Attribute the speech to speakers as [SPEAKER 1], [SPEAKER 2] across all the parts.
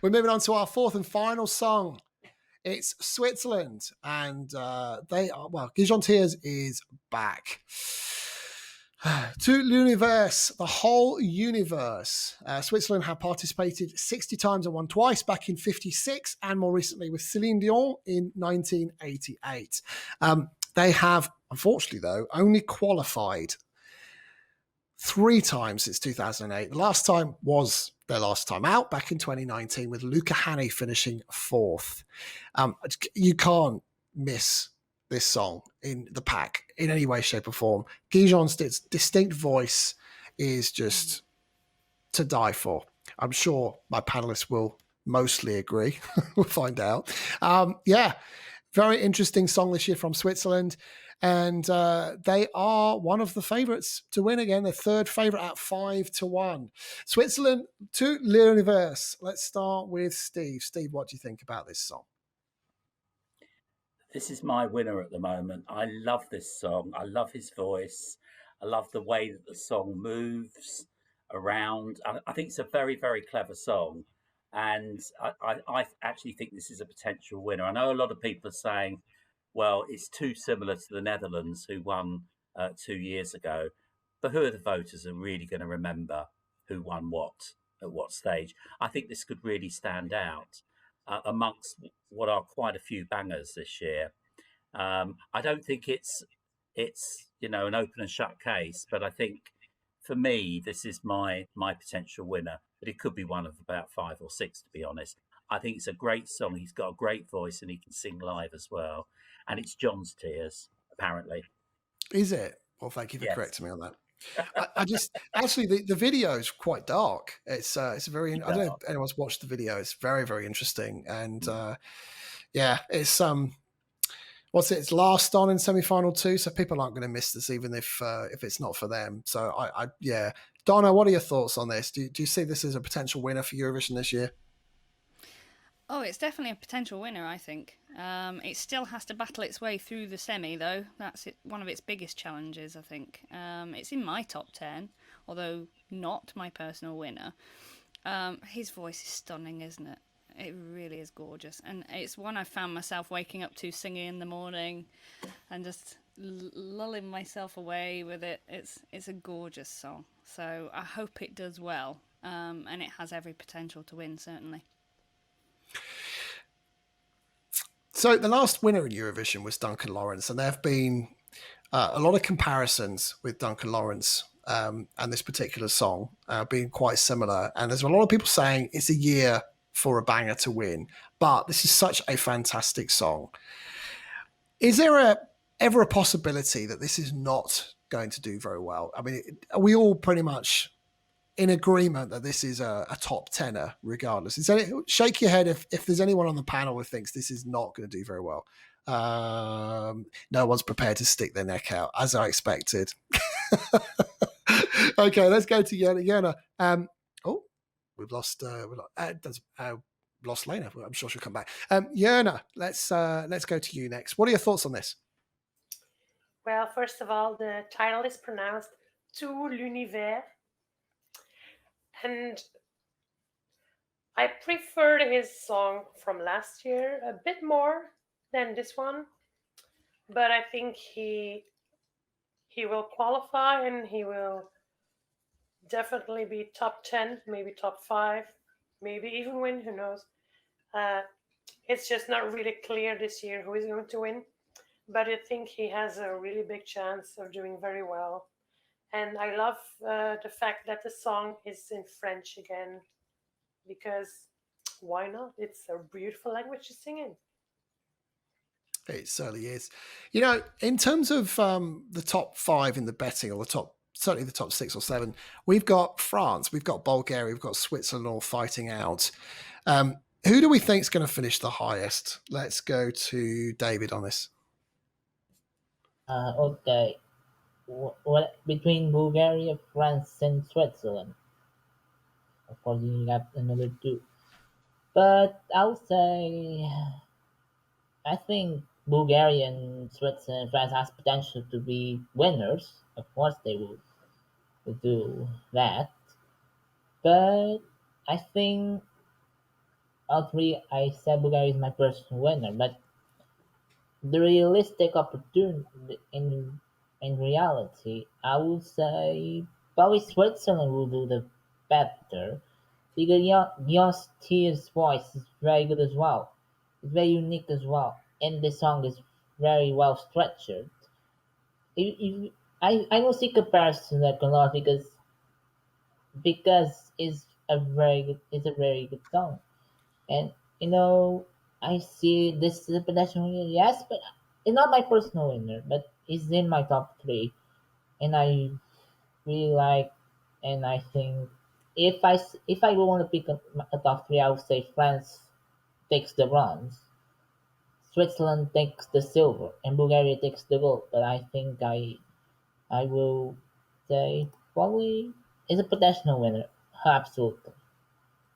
[SPEAKER 1] We're moving on to our fourth and final song. It's Switzerland, and they are, well, Gjon Tears is back. Tout l'univers, the whole universe. Switzerland have participated 60 times and won twice, back in 56 and more recently with Céline Dion in 1988. They have, unfortunately though, only qualified 3 times since 2008. The last time was their last time out back in 2019 with Luca Hänni finishing 4th. You can't miss this song in the pack in any way, shape or form. Gjon's distinct voice is just to die for. I'm sure my panelists will mostly agree. We'll find out. Very interesting song this year from Switzerland. And they are one of the favourites to win again. Their third favourite at 5-1. Switzerland, Tout l'univers. Let's start with Steve. Steve, what do you think about this song?
[SPEAKER 2] This is my winner at the moment. I love this song. I love his voice. I love the way that the song moves around. I think it's a very, very clever song. And I actually think this is a potential winner. I know a lot of people are saying, well, it's too similar to the Netherlands, who won 2 years ago. But who are the voters who are really going to remember who won what at what stage? I think this could really stand out amongst what are quite a few bangers this year. I don't think it's an open and shut case, but I think for me this is my potential winner. But it could be one of about 5 or 6, to be honest. I think it's a great song. He's got a great voice and he can sing live as well. And it's Gjon's Tears, apparently.
[SPEAKER 1] Is it? Well, thank you for correcting me on that. I just actually the video is quite dark. It's very. I don't know if anyone's watched the video. It's very, very interesting, and it's what's it? It's last on in semi-final 2, so people aren't going to miss this, even if it's not for them. So Donna, what are your thoughts on this? Do you see this as a potential winner for Eurovision this year?
[SPEAKER 3] Oh, it's definitely a potential winner, I think. It still has to battle its way through the semi, though. That's one of its biggest challenges, I think. It's in my top 10, although not my personal winner. His voice is stunning, isn't it? It really is gorgeous. And it's one I found myself waking up to singing in the morning and just lulling myself away with it. It's a gorgeous song. So I hope it does well. And it has every potential to win, certainly.
[SPEAKER 1] So the last winner in Eurovision was Duncan Lawrence, and there have been a lot of comparisons with Duncan Lawrence and this particular song being quite similar. And there's a lot of people saying it's a year for a banger to win, but this is such a fantastic song. Is there ever a possibility that this is not going to do very well? I mean, are we all pretty much in agreement that this is a top tenner regardless? Shake your head if there's anyone on the panel who thinks this is not going to do very well. No one's prepared to stick their neck out, as I expected. Okay, let's go to Jona. We've lost Lena. I'm sure she'll come back. Jona, let's go to you next. What are your thoughts on this?
[SPEAKER 4] Well, first of all, the title is pronounced Tout l'univers. And I preferred his song from last year a bit more than this one, but I think he will qualify and he will definitely be top 10, maybe top 5, maybe even win, who knows. It's just not really clear this year who is going to win, but I think he has a really big chance of doing very well. And I love the fact that the song is in French again, because why not? It's a beautiful language to sing in.
[SPEAKER 1] It certainly is. In terms of the top 5 in the betting, or certainly the top 6 or 7, we've got France, we've got Bulgaria, we've got Switzerland all fighting out. Who do we think is going to finish the highest? Let's go to David on this.
[SPEAKER 5] Okay. Between Bulgaria, France, and Switzerland. Of course, you got another 2. But I would say, I think Bulgaria and Switzerland and France has potential to be winners. Of course, they will do that. But I think all three, I said Bulgaria is my personal winner, but the realistic opportunity in reality, I would say probably Switzerland will do the better because Jon's T's voice is very good as well. It's very unique as well, and the song is very well structured. I don't see comparison that can lot because it's a very good song. And you know, I see this is a pedestrian winner, yes, but it's not my personal winner, but it's in my top three, and I really like, and I think if I want to pick a top three, I would say France takes the bronze, Switzerland takes the silver, and Bulgaria takes the gold. But I think I will say probably is a pedestrian winner, absolutely.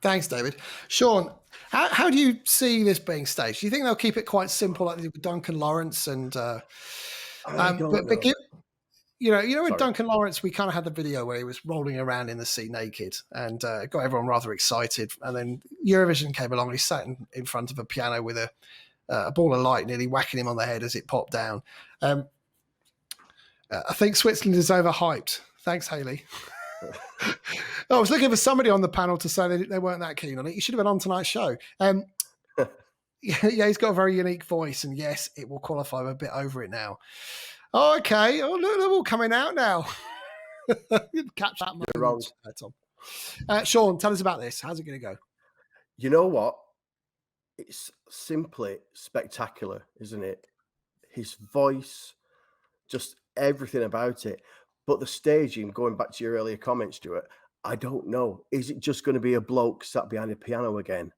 [SPEAKER 1] Thanks, David. Sean, how do you see this being staged? Do you think they'll keep it quite simple, like they did with Duncan Lawrence? And
[SPEAKER 6] I don't know.
[SPEAKER 1] you know, with
[SPEAKER 6] Sorry.
[SPEAKER 1] Duncan Lawrence, we kind of had the video where he was rolling around in the sea naked and got everyone rather excited. And then Eurovision came along. And he sat in front of a piano with a ball of light, nearly whacking him on the head as it popped down. I think Switzerland is overhyped. Thanks, Haley. I was looking for somebody on the panel to say they weren't that keen on it. You should have been on tonight's show. Yeah, he's got a very unique voice, and yes, it will qualify. I'm a bit over it now. Oh, okay. Oh, look, they're all coming out now. Catch that moment.
[SPEAKER 6] You're wrong.
[SPEAKER 1] Tom. Sean, tell us about this. How's it going to go?
[SPEAKER 6] You know what? It's simply spectacular, isn't it? His voice, just everything about it. But the staging, going back to your earlier comment, Stuart, I don't know. Is it just going to be a bloke sat behind a piano again?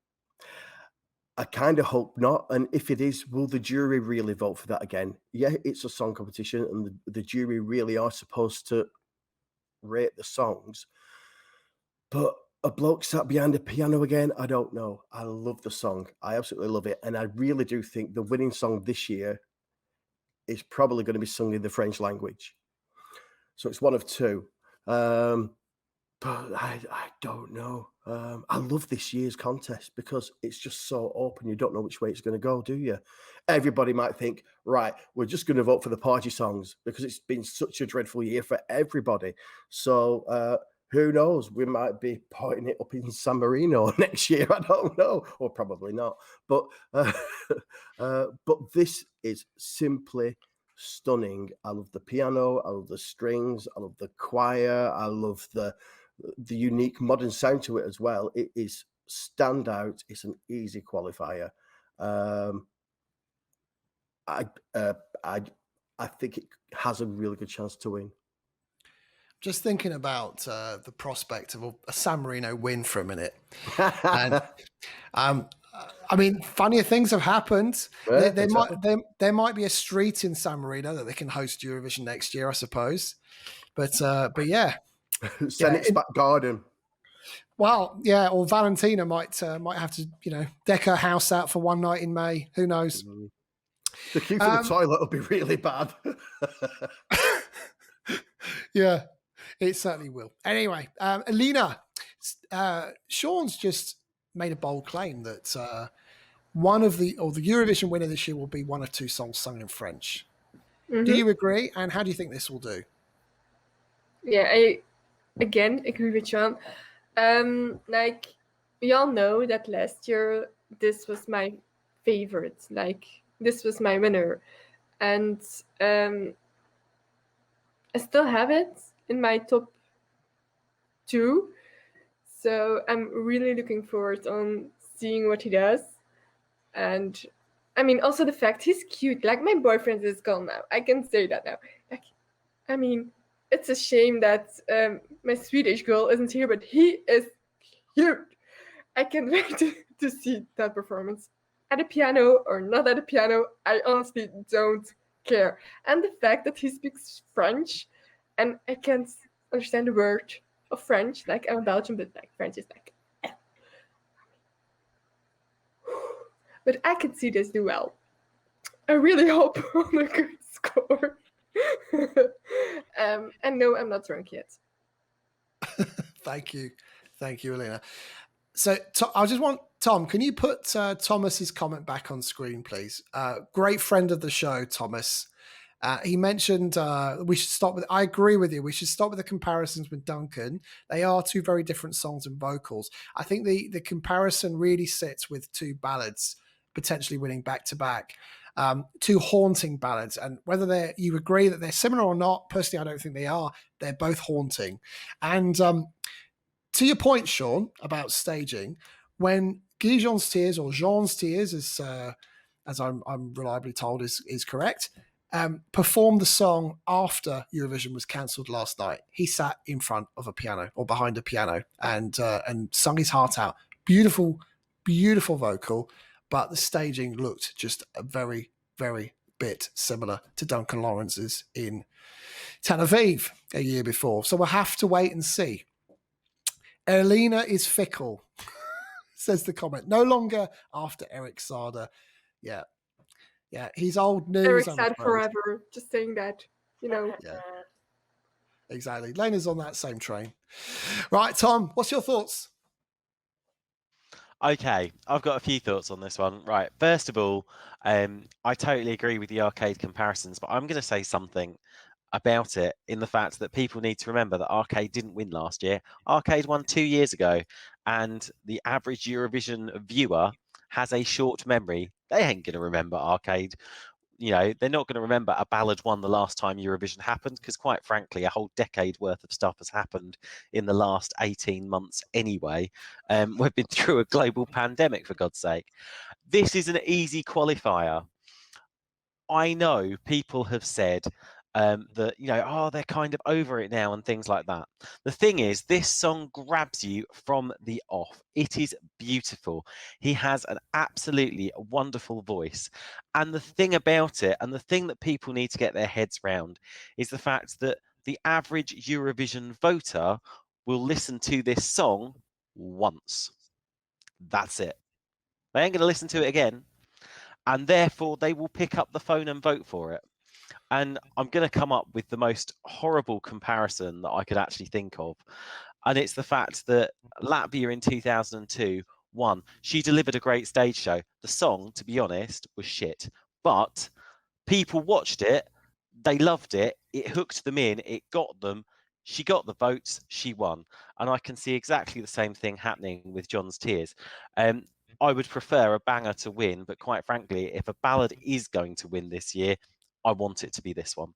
[SPEAKER 6] I kind of hope not. And if it is, will the jury really vote for that again? Yeah, it's a song competition, and the jury really are supposed to rate the songs. But a bloke sat behind a piano again, I don't know. I love the song. I absolutely love it. And I really do think the winning song this year is probably going to be sung in the French language. So it's one of two. But I don't know. I love this year's contest because it's just so open. You don't know which way it's going to go, do you? Everybody might think, right, we're just going to vote for the party songs because it's been such a dreadful year for everybody. So who knows? We might be putting it up in San Marino next year. I don't know, or probably not. But this is simply stunning. I love the piano. I love the strings. I love the choir. I love the unique modern sound to it as well. It is standout. It's an easy qualifier. I think it has a really good chance to win.
[SPEAKER 1] Just thinking about the prospect of a San Marino win for a minute. And I mean, funnier things have happened.
[SPEAKER 6] Yeah,
[SPEAKER 1] there might be a street in San Marino that they can host Eurovision next year, I suppose. But yeah.
[SPEAKER 6] Senate's back garden.
[SPEAKER 1] Well, yeah, or Valentina might have to, deck her house out for one night in May. Who knows?
[SPEAKER 6] The queue for the toilet will be really bad.
[SPEAKER 1] Yeah, it certainly will. Anyway, Alina, Sean's just made a bold claim that the Eurovision winner this year will be one of two songs sung in French. Mm-hmm. Do you agree? And how do you think this will do?
[SPEAKER 7] Yeah, I again agree with John. Like we all know that last year this was my favorite. Like this was my winner, and I still have it in my top 2. So I'm really looking forward on seeing what he does. And I mean, also the fact he's cute. Like my boyfriend is gone now. I can say that now. Like, I mean, it's a shame that my Swedish girl isn't here, but he is cute. I can't wait to see that performance. At a piano or not at a piano, I honestly don't care. And the fact that he speaks French, and I can't understand the word of French. Like I'm a Belgian, but like French is like. But I can see this do well. I really hope on a good score. And no, I'm not drunk yet.
[SPEAKER 1] Thank you, Elena. So I just want Tom, can you put Thomas's comment back on screen, please? Great friend of the show, Thomas. He mentioned we should stop with. I agree with you. We should stop with the comparisons with Duncan. They are two very different songs and vocals. I think the comparison really sits with two ballads potentially winning back to back, two haunting ballads. And whether you agree that they're similar or not, personally, I don't think they are. They're both haunting. And to your point, Sean, about staging, when Gjon's Tears, or Gjon's Tears, as I'm reliably told is correct, performed the song after Eurovision was cancelled last night. He sat in front of a piano or behind a piano and sung his heart out. Beautiful, beautiful vocal, but the staging looked just a very, very bit similar to Duncan Lawrence's in Tel Aviv a year before. So we'll have to wait and see. Elena is fickle, says the comment. No longer after Eric Sada. Yeah. Yeah, he's old news.
[SPEAKER 7] Eric said forever. Just saying that,
[SPEAKER 1] Yeah, exactly. Lena's on that same train. Right, Tom, what's your thoughts?
[SPEAKER 8] Okay, I've got a few thoughts on this one. Right, first of all, I totally agree with the arcade comparisons, but I'm going to say something about it in the fact that people need to remember that Arcade didn't win last year. Arcade won 2 years ago, and the average Eurovision viewer has a short memory. They ain't going to remember Arcade. You know, they're not going to remember a ballad won the last time Eurovision happened, because quite frankly, a whole decade worth of stuff has happened in the last 18 months anyway. We've been through a global pandemic, for God's sake. This is an easy qualifier. I know people have said that, you know, oh, they're kind of over it now and things like that. The thing is, this song grabs you from the off. It is beautiful. He has an absolutely wonderful voice. And the thing about it, and the thing that people need to get their heads round, is the fact that the average Eurovision voter will listen to this song once. That's it. They ain't going to listen to it again. And therefore, they will pick up the phone and vote for it. And I'm going to come up with the most horrible comparison that I could actually think of. And it's the fact that Latvia in 2002 won. She delivered a great stage show. The song, to be honest, was shit. But people watched it. They loved it. It hooked them in. It got them. She got the votes. She won. And I can see exactly the same thing happening with Gjon's Tears. I would prefer a banger to win. But quite frankly, if a ballad is going to win this year, I want it to be this one.